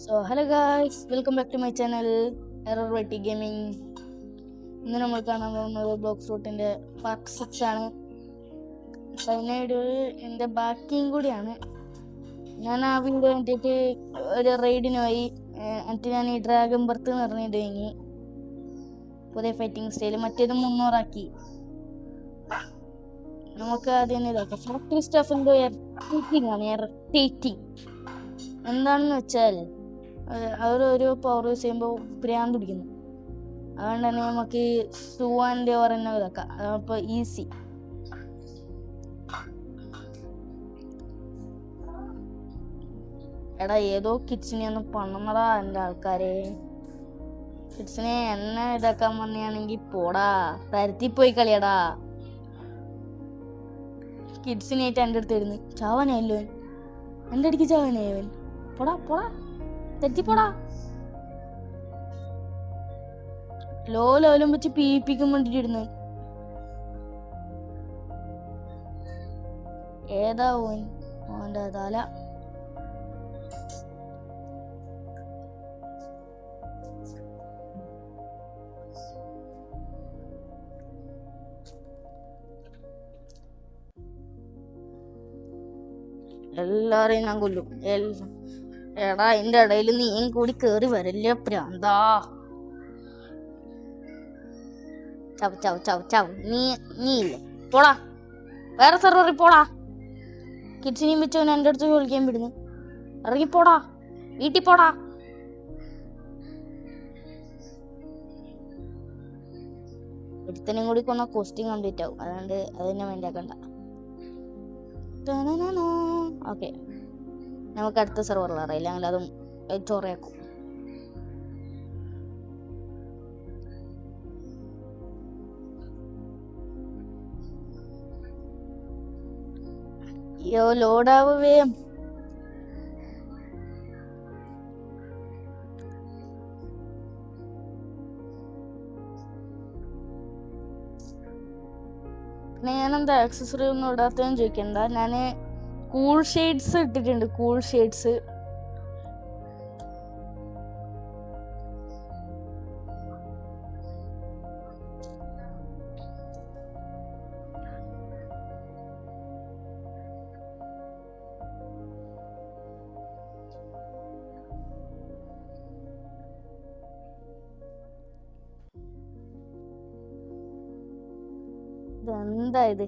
Hello guys, welcome back to my channel Error Variety Gaming. ഇന്ന് നമ്മൾ കാണാൻ പോകുന്നത് ബ്ലോക്സ് റൂട്ടിൻ്റെ പാർട്ട് 6 ആണ്. എൻ്റെ ബാക്കിയും കൂടിയാണ്. ഞാൻ ആ വീഡിയോ വേണ്ടിയിട്ട് ഒരു റൈഡിന് പോയി. എന്നിട്ട് ഞാൻ ഈ ഡ്രാഗൺ ബർത്ത് എന്ന് പറഞ്ഞിട്ട് വാങ്ങി പുതിയ ഫൈറ്റിംഗ് സ്റ്റൈൽ. മറ്റേത് 300 ആക്കി. നമുക്ക് ആദ്യം ഇതാക്കാം. ഫാക്ടറി സ്റ്റാഫിൻ്റെ എയർടേറ്റിംഗ് ആണ്. എയർടേറ്റിംഗ് എന്താണെന്ന് വെച്ചാൽ അവരൊരു പവർ യൂസ് ചെയ്യുമ്പോൾ പ്രാന്ത് പിടിക്കുന്നു. അതുകൊണ്ട് തന്നെ നമുക്ക് സുവാൻ്റെ ഒരെണ്ണം ഇതാക്കാം. അപ്പോൾ ഈസി. എടാ ഏതോ കിഡ്സിനെ ഒന്ന് പണന്നടാ എൻ്റെ ആൾക്കാരെ. കിഡ്സിനെ എന്നെ ഇതാക്കാൻ വന്നെയാണെങ്കിൽ പോടാ, തരത്തിപ്പോയി കളിയടാ. കിഡ്സിനായിട്ട് എൻ്റെ അടുത്ത് വരുന്നു. ചാവാനായല്ലോ എൻ്റെ അടിക്ക്, ചാവാനായവൻ. പോടാ പോടാ, തെറ്റിപ്പോടാ. ലോ ലെവലും വെച്ച് പീപ്പിക്കും വേണ്ടിട്ടിരുന്നു. ഏതാ ഓൻ്റെ തല. എല്ലാരെയും ഞാൻ കൊല്ലും. എടാ അതിന്റെ ഇടയിൽ നീയും കൂടി കേറി വരല്ലേ പ്രാന്താ. ചവ് ചവ് ചവ് ചവ്. നീ ഇല്ലേ, പോടാ വേറെ സെർവറിൽ പോടാ. കിഡ്സിനെയും വെച്ചവൻ എൻ്റെ അടുത്ത് വിളിക്കാൻ വിടുന്നു. ഇറങ്ങിപ്പോടാ, വീട്ടിൽ പോടാ. ഒരുത്തനെയും കൂടി കൊന്ന കോസ്റ്റിംഗ് കംപ്ലീറ്റ് ആവും. അതുകൊണ്ട് അതിനെ വേണ്ടിയാക്കണ്ട. ഓക്കെ, നമുക്ക് അടുത്ത സെർവറിൽ അറിയില്ല, അങ്ങനെ അതും ചോറയാക്കും. യോ ലോഡാവേ. ഞാനെന്താ ആക്സസറി ഒന്നും ഇടാത്തതെന്ന് ചോദിക്കണ്ട. ഞാൻ കൂൾ ഷെയ്ഡ്സ് ഇട്ടിട്ടുണ്ട്. കൂൾ ഷെയ്ഡ്സ് ഇതെന്താ ഇത്?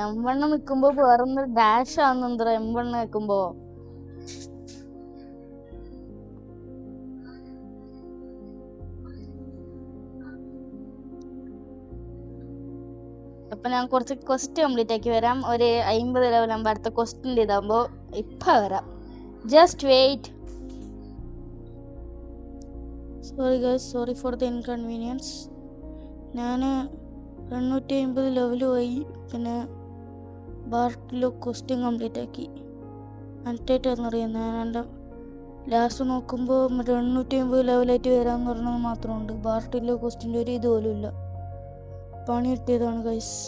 M1 നിൽക്കുമ്പോ വേറൊന്ന് ഡാഷ് ആവുന്നെന്തോ. M1 നിൽക്കുമ്പോ അപ്പൊ ഞാൻ കുറച്ച് ക്വസ്റ്റ് കംപ്ലീറ്റ് ആക്കി വരാം. ഒരു 50 ലെവൽ ആകുമ്പോൾ അടുത്ത ക്വസ്റ്റിൻ്റെ ഇതാകുമ്പോ ഇപ്പൊ വരാം. Just wait. Sorry guys, sorry for the inconvenience. ഞാൻ 250 ലെവൽ പോയി. പിന്നെ ബാർട്ടിലോ ക്വസ്റ്റ്യൻ കംപ്ലീറ്റ് ആക്കി. അറ്റായിട്ടെന്നറിയാം. ഞാൻ എൻ്റെ ലാസ്റ്റ് നോക്കുമ്പോൾ 250 ലെവലായിട്ട് വരാമെന്ന് പറഞ്ഞത് മാത്രമുണ്ട്. ബാർട്ടിലോ ക്വസ്റ്റ്യൻ്റെ ഒരു ഇതുപോലും ഇല്ല. പണി കിട്ടിയതാണ് ഗൈസ്.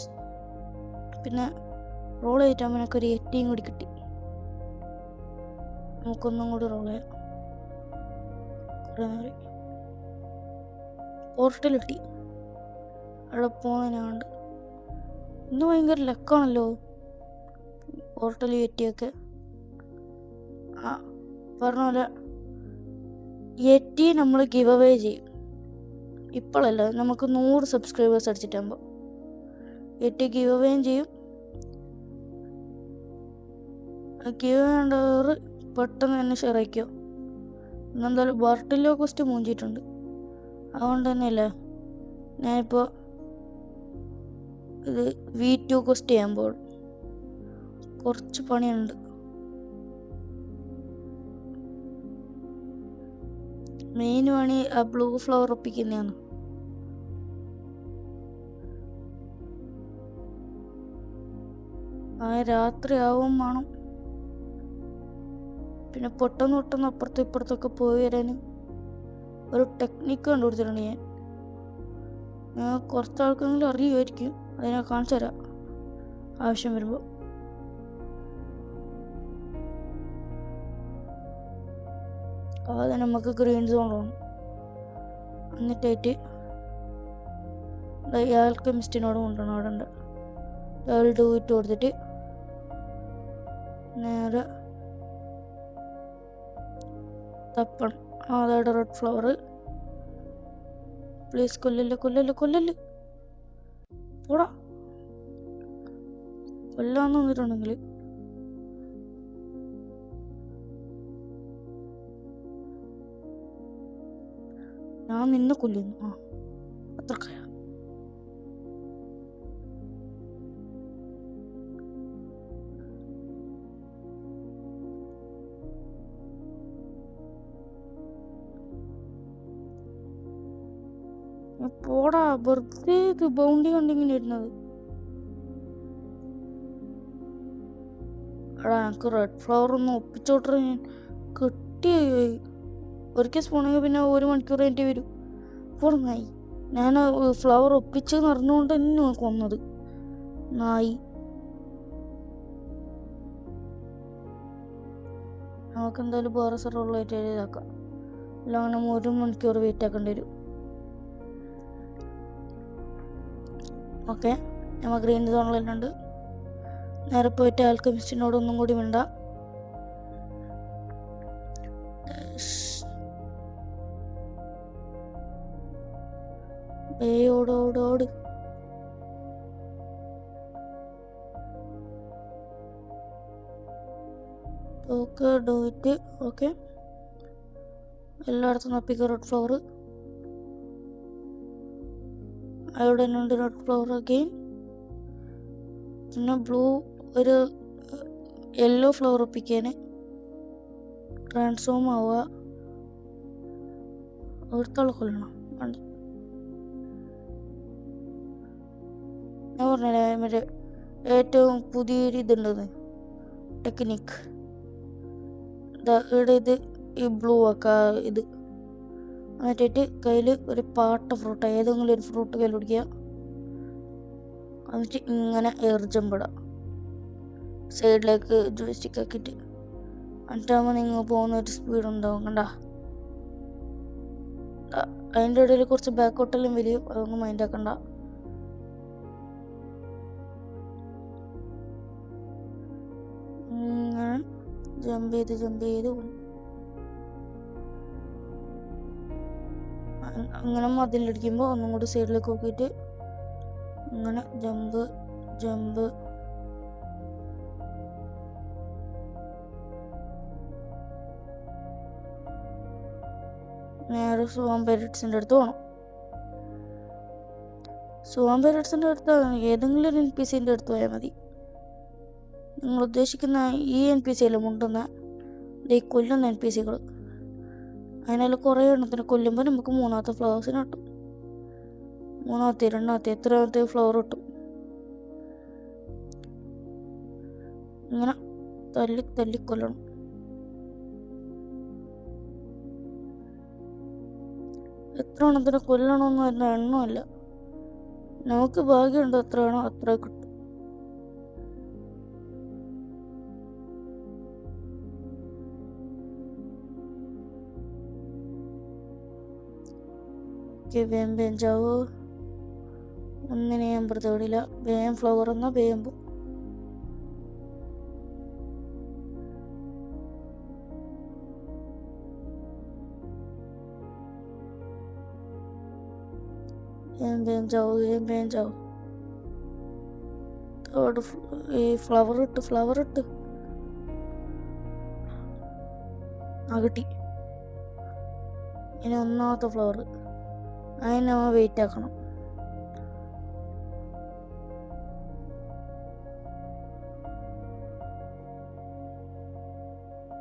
പിന്നെ റോൾ ചെയ്തിട്ടാകുമ്പോൾ എനിക്കൊരു 80 കൂടി കിട്ടി. നമുക്കൊന്നും കൂടി റോൾ ചെയ്യാം. കുറേ നേരം പോർട്ടൽ കിട്ടി. അവിടെ പോകുന്നതിനാണ്ട് ഇന്ന് ഭയങ്കര ലക്കാണല്ലോ പോർട്ടൽ കയറ്റിയൊക്കെ. ആ പറഞ്ഞ പോലെ 80 നമ്മൾ ഗിവ് അവേ ചെയ്യും. ഇപ്പോഴല്ല, നമുക്ക് 100 സബ്സ്ക്രൈബേഴ്സ് അടിച്ചിട്ടാകുമ്പോൾ 80 ഗിവ് അവേയും ചെയ്യും. ഗിവ് വേണ്ടവർ പെട്ടെന്ന് തന്നെ ഷെയർ അയക്കോ. എന്നെന്തായാലും ബാർട്ടിലോ ക്വസ്റ്റ് മൂഞ്ചിട്ടുണ്ട്. അതുകൊണ്ട് തന്നെയല്ലേ ഞാനിപ്പോൾ ഇത് V2 ക്വസ്റ്റ് ചെയ്യുമ്പോൾ കുറച്ച് പണിയുണ്ട്. മെയിൻ പണി ആ ബ്ലൂ ഫ്ലവർ ഒപ്പിക്കുന്നതാണ്. രാത്രി ആവും വേണം. പിന്നെ പെട്ടെന്ന് അപ്പുറത്തും ഇപ്പുറത്തൊക്കെ പോയി വരാൻ ഒരു ടെക്നിക്ക് കണ്ടുപിടിച്ചിട്ടുണ്ട് ഞാൻ കുറച്ച് ആൾക്കെങ്കിലും അറിയുമായിരിക്കും, അതിനെ കാണിച്ചു തരാം ആവശ്യം വരുമ്പോൾ. ആദ്യം നമുക്ക് ഗ്രീൻ സോൺ വേണം. എന്നിട്ടായിട്ട് ആൽക്കെമിസ്റ്റിനോട് കൊണ്ടുവരണം. അവിടെ ഉണ്ട് ഡബിൾ ഡു ഇട്ട് കൊടുത്തിട്ട് നേരെ തപ്പണം. അതായത് റെഡ് ഫ്ലവർ. പ്ലീസ് കൊല്ലല് പോടാ. കൊല്ലാന്ന് വന്നിട്ടുണ്ടെങ്കിൽ ഞാൻ നിന്നെ കൊല്ലുന്നു. അത്രക്കായ പോടാ. വെറുതെ ഇത് ബൗണ്ടി കണ്ടിങ്ങനെ ഇരുന്നത്. എടാ എനിക്ക് റെഡ് ഫ്ലവർ ഒന്ന് ഒപ്പിച്ചോട്ടെ. ഞാൻ കിട്ടിയായി. ഒരിക്കൽ സ്പൂണെങ്കിൽ പിന്നെ 1 മണിക്കൂർ കഴിഞ്ഞിട്ട് വരും. ഇപ്പോൾ നായി. ഞാൻ ഫ്ലവർ ഒപ്പിച്ചെന്ന് അറിഞ്ഞുകൊണ്ട് തന്നെ കൊന്നത് നായി. നമുക്ക് എന്തായാലും വേറെ സ്ഥലമുള്ളതായിട്ട് ഇതാക്കാം. അല്ല അങ്ങനെ 1 മണിക്കൂർ വെയിറ്റ് ആക്കേണ്ടി വരും. ഓക്കെ, നമ്മൾ ഗ്രീൻ സോണിലുണ്ട്. നേരെ പോയിട്ട് ആൽക്കെമിസ്റ്റിനോട് ഒന്നും കൂടി വേണ്ട. ഓട്. Okay, do it. ഓക്കെ, എല്ലായിടത്തും നപ്പിക്ക റെഡ് ഫ്ലവർ. അവിടെ തന്നെ ഉണ്ട് റെഡ് ഫ്ലവർ അഗെയിൻ. പിന്നെ ബ്ലൂ ഒരു യെല്ലോ ഫ്ലവർ ഒപ്പിക്കാൻ ട്രാൻസ്ഫോം ആവുക. ഒരുത്തോളം കൊല്ലണം. വേണ്ട, ഞാൻ പറഞ്ഞില്ലേ മറ്റേ ഏറ്റവും പുതിയൊരു ഇതുണ്ടെന്ന് ടെക്നിക്ക്. ഇവിടെ ഇത് ഈ ബ്ലൂ ആക്കുക. ഇത് എന്നിട്ട് കയ്യിൽ ഒരു പാട്ട ഫ്രൂട്ട്, ഏതെങ്കിലും ഒരു ഫ്രൂട്ട് കയ്യിൽ പിടിക്കുക. എന്നിട്ട് ഇങ്ങനെ എറിജമ്പിടാം സൈഡിലേക്ക് ജോയിസ്റ്റിക്ക് ആക്കിയിട്ട്. എന്നിട്ടാകുമ്പോൾ നിങ്ങൾ പോകുന്ന ഒരു സ്പീഡ് ഉണ്ടാവും. കണ്ട, അതിൻ്റെ ഇടയിൽ കുറച്ച് ബാക്കോട്ടെല്ലാം വരും. അതൊന്നും മൈൻഡ് ആക്കണ്ട. ഇങ്ങനെ ജമ്പ് ചെയ്ത് അങ്ങനെ മതിലടിക്കുമ്പോൾ ഒന്നും കൂടി സൈഡിലേക്ക് നോക്കിയിട്ട് ഇങ്ങനെ ജമ്പ് നേരെ സുവാം പാരറ്റ്സിൻ്റെ അടുത്ത് പോകണം. സുവാം പാരറ്റ്സിൻ്റെ അടുത്ത് ഏതെങ്കിലും ഒരു NPCൻ്റെ അടുത്ത് പോയാൽ മതി. നിങ്ങൾ ഉദ്ദേശിക്കുന്ന ഈ NPCയിലും ഉണ്ടെന്ന ഈ കൊല്ലുന്ന NPCകൾ. അതിനാൽ കുറേ എണ്ണത്തിന് കൊല്ലുമ്പോൾ നമുക്ക് 3ാമത്തെ ഫ്ലവേഴ്സിന് കിട്ടും. 3ാമത്തെ 2ാമത്തെ എത്രാമത്തെ ഫ്ലവർ കിട്ടും. ഇങ്ങനെ തല്ലി കൊല്ലണം. എത്ര എണ്ണത്തിന് കൊല്ലണമെന്ന് വരുന്ന എണ്ണമല്ല, നമുക്ക് ഭാഗ്യമുണ്ടോ എത്ര വേണോ അത്ര കിട്ടും. വേം ചാവോ. ഒന്നിനെ ഞാൻ വെറുതെ വിടില്ല. വേം ഫ്ലവർ എന്നാൽ വേം പോകും. വേം ചാവും. ഈ ഫ്ലവർ ഇട്ട് കിട്ടി. ഇനി 1ാമത്തെ ഫ്ലവർ. അതിന് നമ്മൾ വെയിറ്റ് ആക്കണം.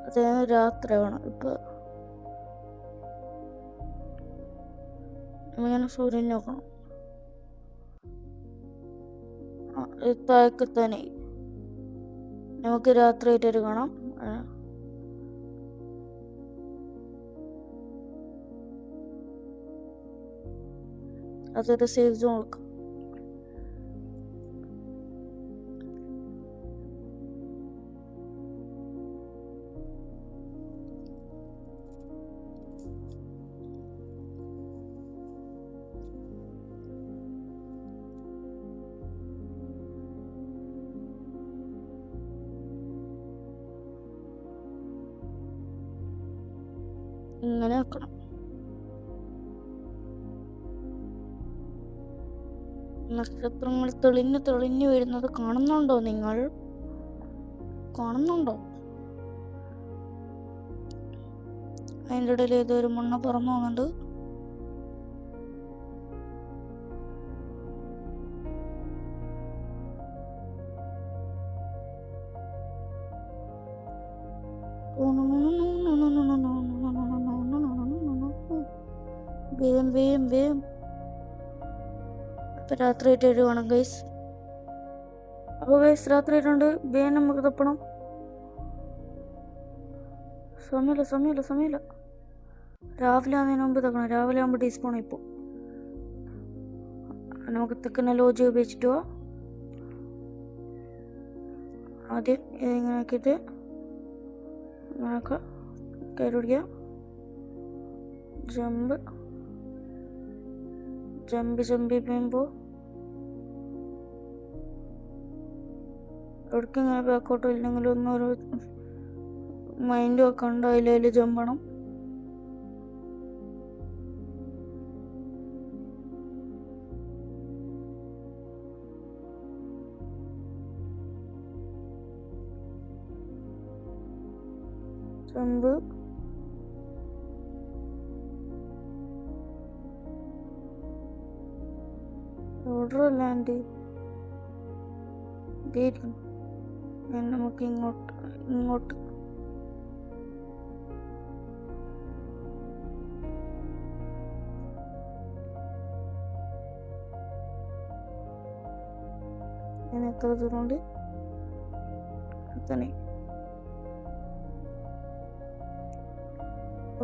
അത് രാത്രി വേണം. ഇപ്പൊ ഇങ്ങനെ സൂര്യൻ നോക്കണം. താഴെത്താനേ നമുക്ക് രാത്രിയായിട്ടൊരു കാണാം. അതൊരു സേഫ് സോൺ കൊടുക്കാം. ഇങ്ങനെ വെക്കണം. നക്ഷത്രങ്ങൾ തെളിഞ്ഞു തെളിഞ്ഞു വരുന്നത് കാണുന്നുണ്ടോ നിങ്ങൾ? കാണുന്നുണ്ടോ? അതിൻ്റെ ഇടയിൽ ഏതൊരു മണ്ണ പറന്നു പോകുന്നുണ്ട്. വേഗം വേഗം വേഗം. ഇപ്പം രാത്രി ആയിട്ട് വരുവാണ് ഗൈസ്. അപ്പോൾ ഗൈസ് രാത്രി ആയിട്ടുണ്ട്. വേഗം നമുക്ക് തപ്പണം. സമയമില്ല. രാവിലെ ആകുന്നതിന് മുമ്പ് തക്കണം. രാവിലെ ആകുമ്പോൾ ഡീസ്പോൺ ഇപ്പോൾ നമുക്ക് തെക്കുന്ന ലോജ് ഉപയോഗിച്ചിട്ട് പോവാം. ആദ്യം ഇതിങ്ങനെ ആക്കിയിട്ട് അങ്ങനെയൊക്കെ കയറി പിടിക്കുക. ജമ്പ് ചെയ്യുമ്പോൾ എവിടേക്കും ഇങ്ങനെ ബാക്കോട്ടോ ഇല്ലെങ്കിലും ഒന്നൊരു മൈൻഡ് വെക്കണ്ട. അതിൽ ജമ്പണം. ജമ്പ് ഓർഡർ ലാൻഡ് നമുക്ക് ഇങ്ങോട്ട് എത്ര ദൂരമുണ്ട്? തന്നെ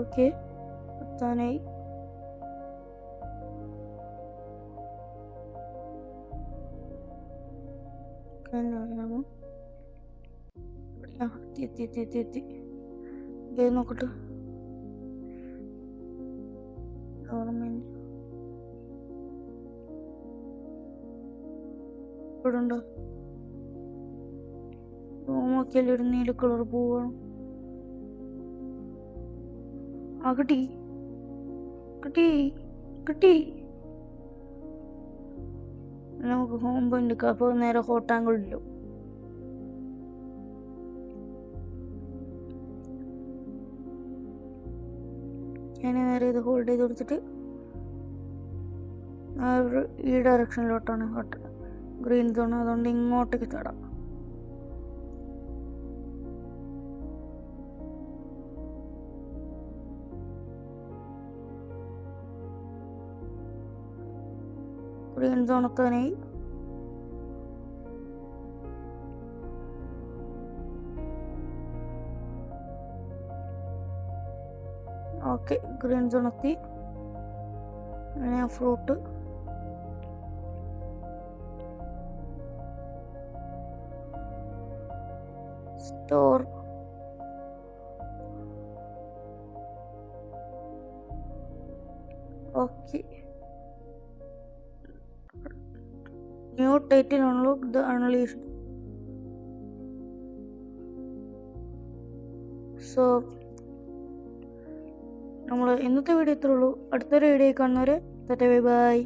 ഓക്കെ എത്താനായി. എത്തി വേഗം നോക്കട്ടെ. ഗവൺമെന്റ് ഇവിടെ ഉണ്ടോ? നോക്കിയാൽ ഒരു നീല കളർ പൂവാണ്. ആ കിട്ടി. നമുക്ക് ഹോം പോയിന്റ് എടുക്കാം. അപ്പോൾ നേരെ ഹോട്ടാങ്കിളിലോ ഞാൻ നേരെ ഇത് ഹോൾഡ് ചെയ്ത് കൊടുത്തിട്ട് ഈ ഡയറക്ഷനിലോട്ടാണ് ഹോട്ട് ഗ്രീൻ സോൺ. അതുകൊണ്ട് ഇങ്ങോട്ടേക്ക് ചാടാം. ഗ്രീൻ സോൺ എത്താനായി. ഓക്കെ ഗ്രീൻ സോൺ എത്തി. Fruit store. Okay new title unlock the unleashed. So നമ്മൾ ഇന്നത്തെ വീഡിയോ ഇത്രേ ഉള്ളൂ. അടുത്തൊരു വീഡിയോ കാണുന്നവരെ ബൈ.